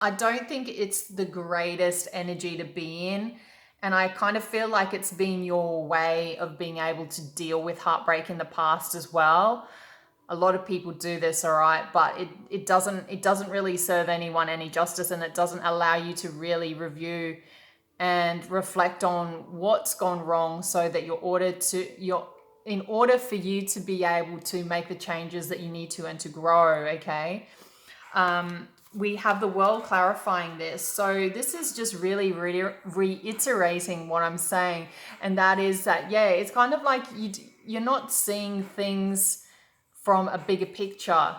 I don't think it's the greatest energy to be in. And I kind of feel like it's been your way of being able to deal with heartbreak in the past as well. A lot of people do this, all right, but it doesn't really serve anyone any justice, and it doesn't allow you to really review and reflect on what's gone wrong, so that you're in order for you to be able to make the changes that you need to and to grow, okay? We have the world clarifying this. So this is just really reiterating what I'm saying. And that is that, yeah, it's kind of like you're not seeing things from a bigger picture.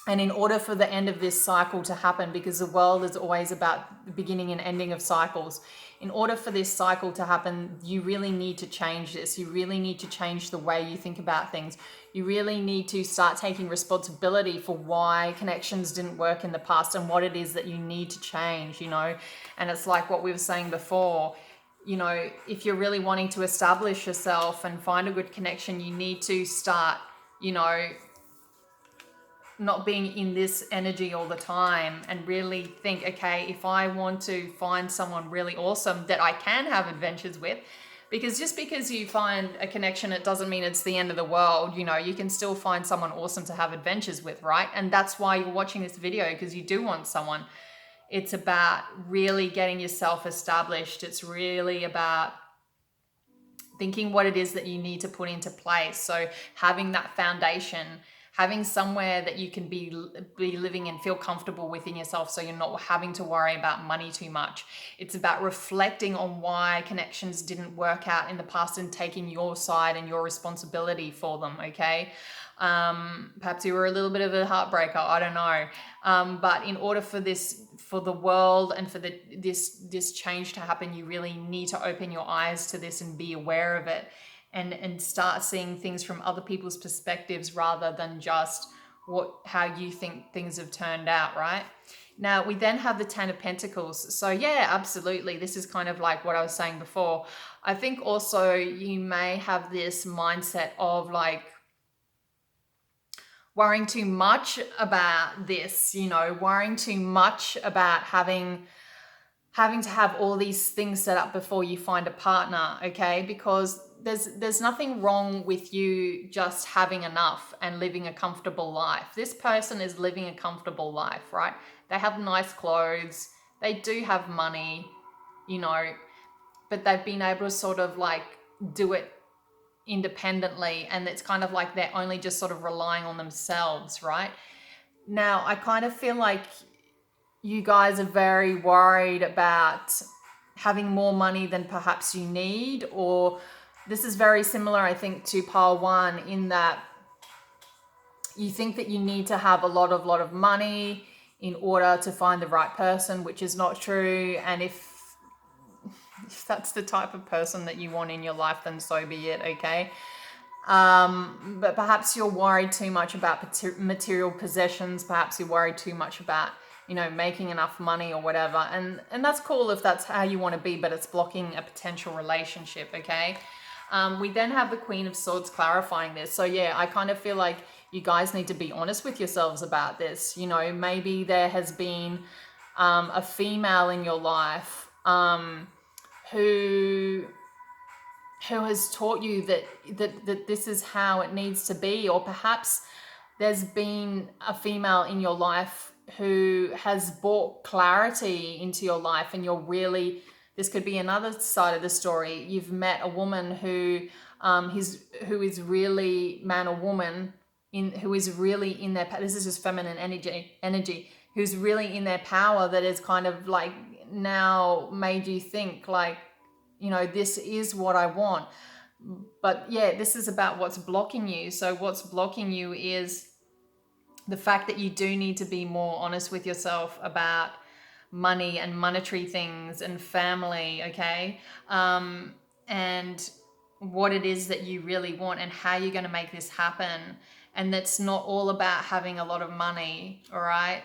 And in order for the end of this cycle to happen, because the world is always about the beginning and ending of cycles, in order for this cycle to happen, you really need to change this. You really need to change the way you think about things. You really need to start taking responsibility for why connections didn't work in the past and what it is that you need to change, you know? And it's like what we were saying before, you know, if you're really wanting to establish yourself and find a good connection, you need to start, you know, not being in this energy all the time, and really think, okay, if I want to find someone really awesome that I can have adventures with, because just because you find a connection, it doesn't mean it's the end of the world. You know, you can still find someone awesome to have adventures with, right? And that's why you're watching this video, because you do want someone. It's about really getting yourself established. It's really about thinking what it is that you need to put into place. So having that foundation, having somewhere that you can be living and feel comfortable within yourself, so you're not having to worry about money too much. It's about reflecting on why connections didn't work out in the past and taking your side and your responsibility for them, okay? Perhaps you were a little bit of a heartbreaker, I don't know. But in order for the world and for this change to happen, you really need to open your eyes to this and be aware of it, and start seeing things from other people's perspectives rather than just how you think things have turned out, right? Now, we then have the Ten of Pentacles. So yeah, absolutely. This is kind of like what I was saying before. I think also you may have this mindset of like worrying too much about this, you know, worrying too much about having to have all these things set up before you find a partner, okay? Because there's nothing wrong with you just having enough and living a comfortable life. This person is living a comfortable life, right? They have nice clothes, they do have money, you know, but they've been able to sort of like do it independently, and it's kind of like they're only just sort of relying on themselves, right? Now, I kind of feel like you guys are very worried about having more money than perhaps you need, or this is very similar, I think, to pile one, in that you think that you need to have a lot of money in order to find the right person, which is not true. And if that's the type of person that you want in your life, then so be it, okay? But perhaps you're worried too much about material possessions. Perhaps you're worried too much about, you know, making enough money or whatever. And that's cool if that's how you want to be, but it's blocking a potential relationship, okay? We then have the Queen of Swords clarifying this. So yeah, I kind of feel like you guys need to be honest with yourselves about this. You know, maybe there has been a female in your life who has taught you that this is how it needs to be, or perhaps there's been a female in your life who has brought clarity into your life, and you're really, this could be another side of the story. You've met a woman who is really, man or woman, who is really in their, this is just feminine energy, who's really in their power, that is kind of like now made you think like, you know, this is what I want. But yeah, this is about what's blocking you. So what's blocking you is the fact that you do need to be more honest with yourself about money and monetary things and family, okay? And what it is that you really want and how you're going to make this happen. And that's not all about having a lot of money, all right?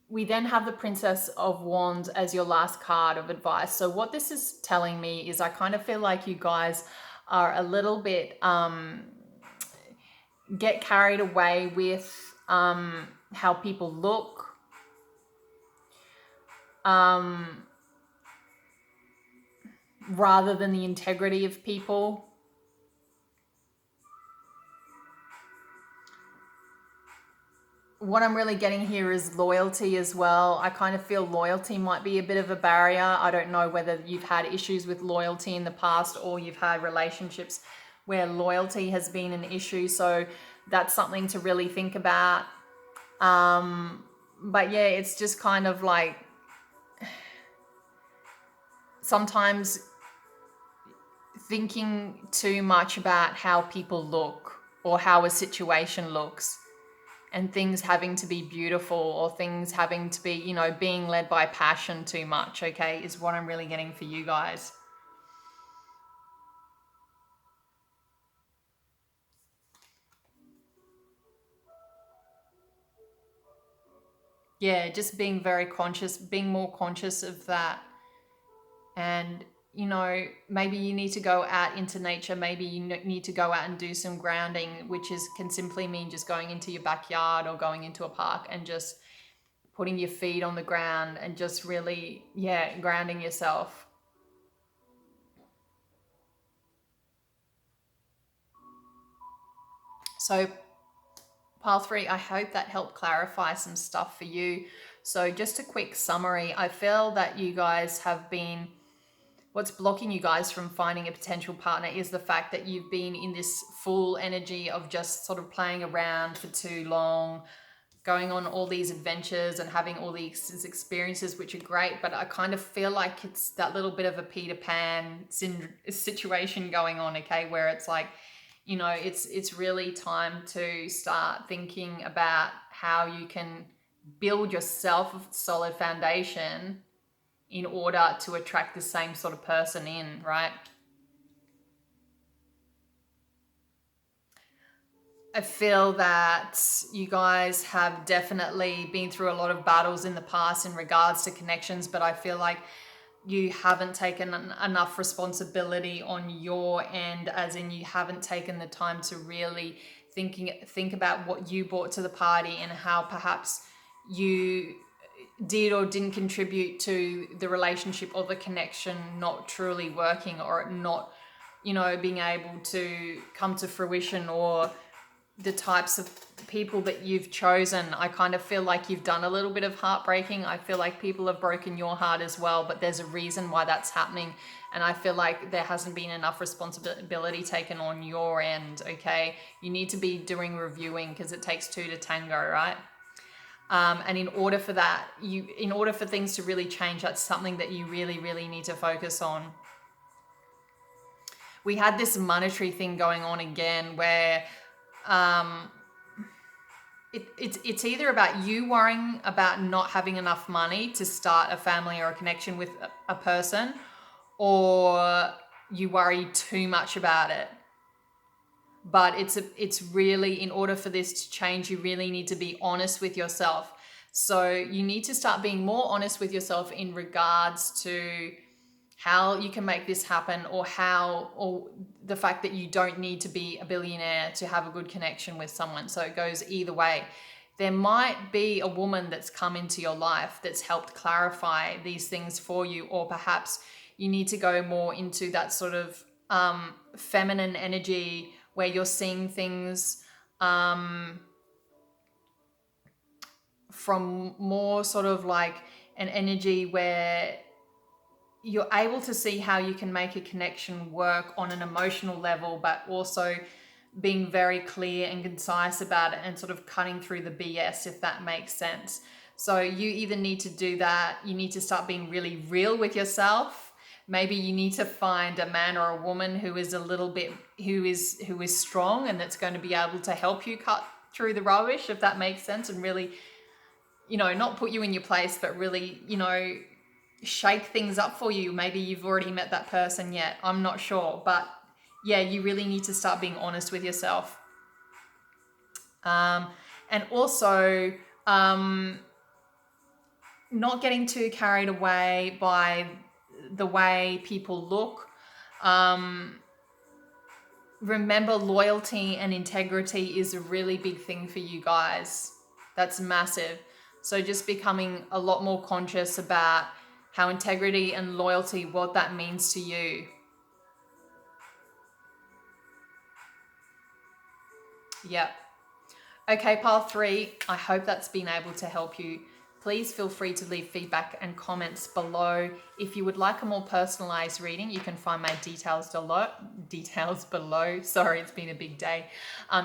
We then have the Princess of Wands as your last card of advice. So what this is telling me is I kind of feel like you guys are a little bit get carried away with how people look, um, rather than the integrity of people. What I'm really getting here is loyalty as well. I kind of feel loyalty might be a bit of a barrier. I don't know whether you've had issues with loyalty in the past or you've had relationships where loyalty has been an issue. So that's something to really think about. But yeah, it's just kind of like sometimes thinking too much about how people look or how a situation looks, and things having to be beautiful or things having to be, you know, being led by passion too much, okay, is what I'm really getting for you guys. Yeah, just being very conscious, being more conscious of that. And, you know, maybe you need to go out into nature. Maybe you need to go out and do some grounding, which is can simply mean just going into your backyard or going into a park and just putting your feet on the ground and just really, yeah, grounding yourself. So pile 3, I hope that helped clarify some stuff for you. So just a quick summary. I feel that you guys have been, what's blocking you guys from finding a potential partner is the fact that you've been in this full energy of just sort of playing around for too long, going on all these adventures and having all these experiences, which are great. But I kind of feel like it's that little bit of a Peter Pan situation going on, okay, where it's like, you know, it's really time to start thinking about how you can build yourself a solid foundation in order to attract the same sort of person in, right? I feel that you guys have definitely been through a lot of battles in the past in regards to connections, but I feel like you haven't taken enough responsibility on your end, as in you haven't taken the time to really think about what you brought to the party and how perhaps you did or didn't contribute to the relationship or the connection not truly working, or not, you know, being able to come to fruition, or the types of people that you've chosen. I kind of feel like you've done a little bit of heartbreaking. I feel like people have broken your heart as well, but there's a reason why that's happening. And I feel like there hasn't been enough responsibility taken on your end, okay? You need to be doing reviewing, because it takes two to tango, right? And in order for that, in order for things to really change, that's something that you really, really need to focus on. We had this monetary thing going on again where it's either about you worrying about not having enough money to start a family or a connection with a person, or you worry too much about it. But it's really, in order for this to change, you really need to be honest with yourself. So you need to start being more honest with yourself in regards to how you can make this happen, or the fact that you don't need to be a billionaire to have a good connection with someone. So it goes either way. There might be a woman that's come into your life that's helped clarify these things for you, or perhaps you need to go more into that sort of feminine energy where you're seeing things from more sort of like an energy where you're able to see how you can make a connection work on an emotional level, but also being very clear and concise about it and sort of cutting through the BS, if that makes sense. So you either need to do that, you need to start being really real with yourself. Maybe you need to find a man or a woman who is a little bit, who is strong, and that's going to be able to help you cut through the rubbish, if that makes sense, and really, you know, not put you in your place, but really, you know, shake things up for you. Maybe you've already met that person yet. I'm not sure. But yeah, you really need to start being honest with yourself. And also, not getting too carried away by the way people look. Remember, loyalty and integrity is a really big thing for you guys. That's massive. So just becoming a lot more conscious about how integrity and loyalty, what that means to you. Yep. Okay, pile 3, I hope that's been able to help you. Please feel free to leave feedback and comments below. If you would like a more personalized reading, you can find my details below. Sorry, it's been a big day.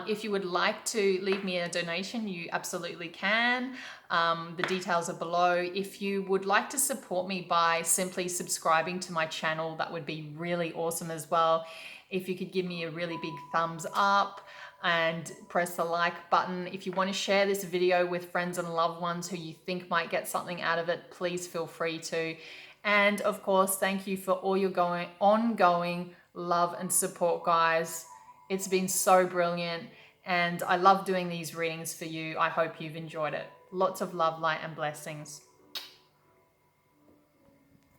If you would like to leave me a donation, you absolutely can. The details are below. If you would like to support me by simply subscribing to my channel, that would be really awesome as well. If you could give me a really big thumbs up and press the like button. If you want to share this video with friends and loved ones who you think might get something out of it, please feel free to. And of course, thank you for all your ongoing love and support, guys. It's been so brilliant, and I love doing these readings for you. I hope you've enjoyed it. Lots of love, light, and blessings.